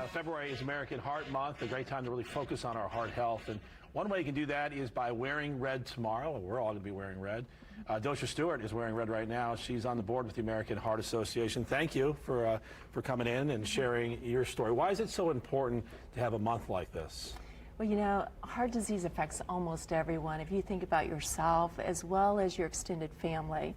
February is American Heart Month, a great time to really focus on our heart health. And one way you can do that is by wearing red tomorrow. We're all going to be wearing red. Dosha Stewart is wearing red right now. She's on the board with the American Heart Association. Thank you for coming in and sharing your story. Why is it so important to have a month like this? Well, you know, heart disease affects almost everyone. If you think about yourself as well as your extended family.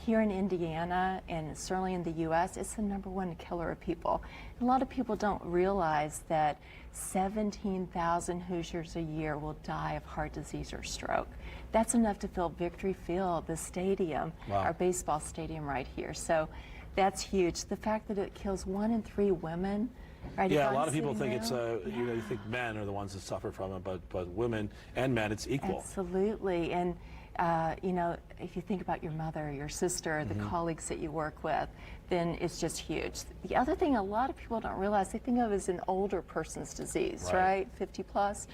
Here in Indiana and certainly in the U.S., it's the #1 killer of people. And a lot of people don't realize that 17,000 Hoosiers a year will die of heart disease or stroke. That's enough to fill Victory Field, the stadium, wow, our baseball stadium right here. So that's huge. The fact that it kills 1 in 3 women. Right, yeah, a lot of people think it's you know, you think men are the ones that suffer from it, but women and men, it's equal. Absolutely, and you know, if you think about your mother, your sister, the colleagues that you work with, then it's just huge. The other thing a lot of people don't realize, they think of it as an older person's disease, right? 50 plus.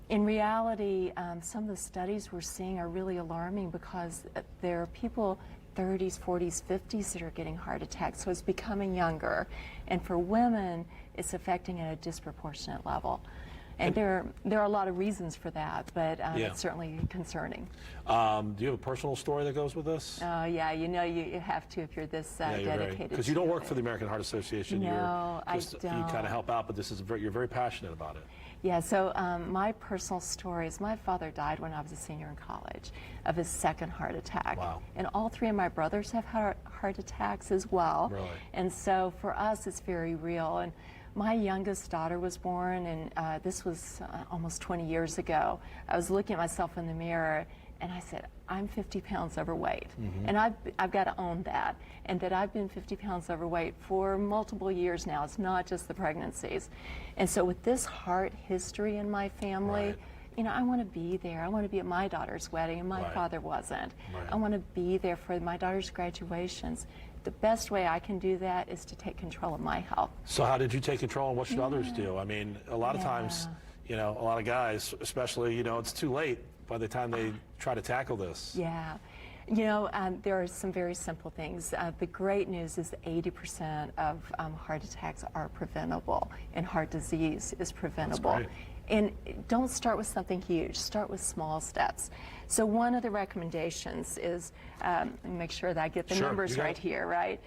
In reality, some of the studies we're seeing are really alarming because there are people 30s, 40s, 50s that are getting heart attacks, so it's becoming younger. And for women, it's affecting at a disproportionate level. And there are a lot of reasons for that, but it's certainly concerning. Do you have a personal story that goes with this? Yeah, you know, you have to if you're this dedicated. Because you don't work for the American Heart Association. No, I don't. You kind of help out, but this is you're very passionate about it. Yeah, so my personal story is my father died when I was a senior in college of his second heart attack. Wow. And all 3 of my brothers have heart attacks as well. Really? And so for us, it's very real. And my youngest daughter was born, and this was almost 20 years ago. I was looking at myself in the mirror, and I said, I'm 50 pounds overweight. And I've got to own that, and that I've been 50 pounds overweight for multiple years now. It's not just the pregnancies. And so with this heart history in my family, you know, I want to be there. I want to be at my daughter's wedding, and my father wasn't. I want to be there for my daughter's graduations. The best way I can do that is to take control of my health. So how did you take control, and what should others do? I mean, a lot of times, you know, a lot of guys, especially, you know, it's too late by the time they try to tackle this. Yeah. You know, there are some very simple things. The great news is that 80% of heart attacks are preventable, and heart disease is preventable. That's great. And don't start with something huge. Start with small steps. So one of the recommendations is, let me make sure that I get the numbers right here, right?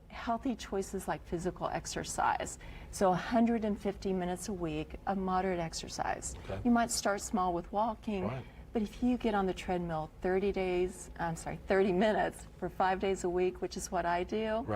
Healthy choices like physical exercise. So 150 minutes a week of moderate exercise. Okay. You might start small with walking, but if you get on the treadmill 30 minutes for 5 days a week, which is what I do,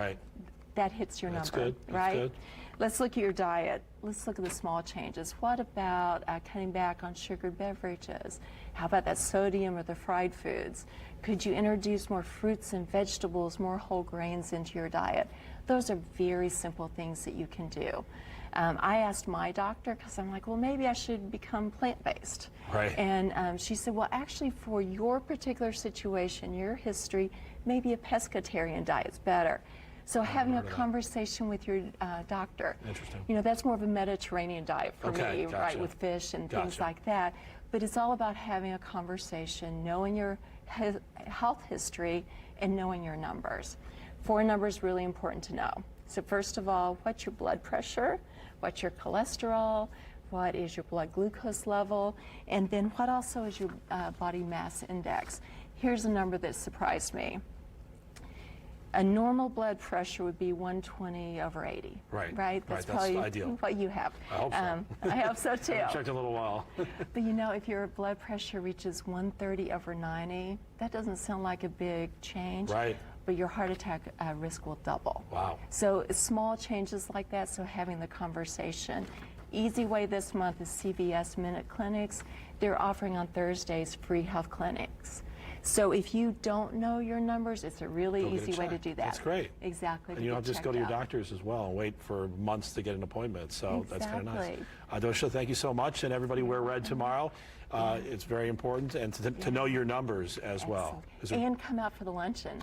that hits your number, good. right? That's good. Let's look at your diet. Let's look at the small changes. What about cutting back on sugared beverages? How about that sodium or the fried foods? Could you introduce more fruits and vegetables, more whole grains into your diet? Those are very simple things that you can do. I asked my doctor, because I'm like, well, maybe I should become plant-based. And she said, well, actually, for your particular situation, your history, maybe a pescatarian diet's better. So having a conversation with your doctor, you know, that's more of a Mediterranean diet for me, right, with fish and things like that. But it's all about having a conversation, knowing your health history, and knowing your numbers. 4 numbers really important to know. So first of all, what's your blood pressure? What's your cholesterol? What is your blood glucose level? And then what also is your body mass index? Here's a number that surprised me. A normal blood pressure would be 120/80. Right? That's probably ideal. What you have. I hope so. I hope so too. I've checked a little while. But you know, if your blood pressure reaches 130/90, that doesn't sound like a big change. But your heart attack risk will double. Wow. So small changes like that, so having the conversation. Easy way this month is CVS Minute Clinics. They're offering on Thursdays free health clinics. So if you don't know your numbers, it's a really easy way to do that. That's great. Exactly. And you don't just go to your doctors as well and wait for months to get an appointment. So that's kind of nice. Dosha, thank you so much. And everybody wear red tomorrow. It's very important. And to know your numbers as well. And come out for the luncheon.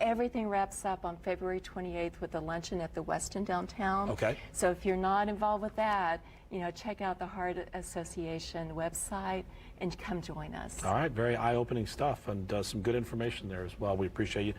Everything wraps up on February 28th with the luncheon at the Westin downtown. So if you're not involved with that, you know, check out the Heart Association website and come join us. All right, very eye-opening stuff, and some good information there as well. We appreciate you.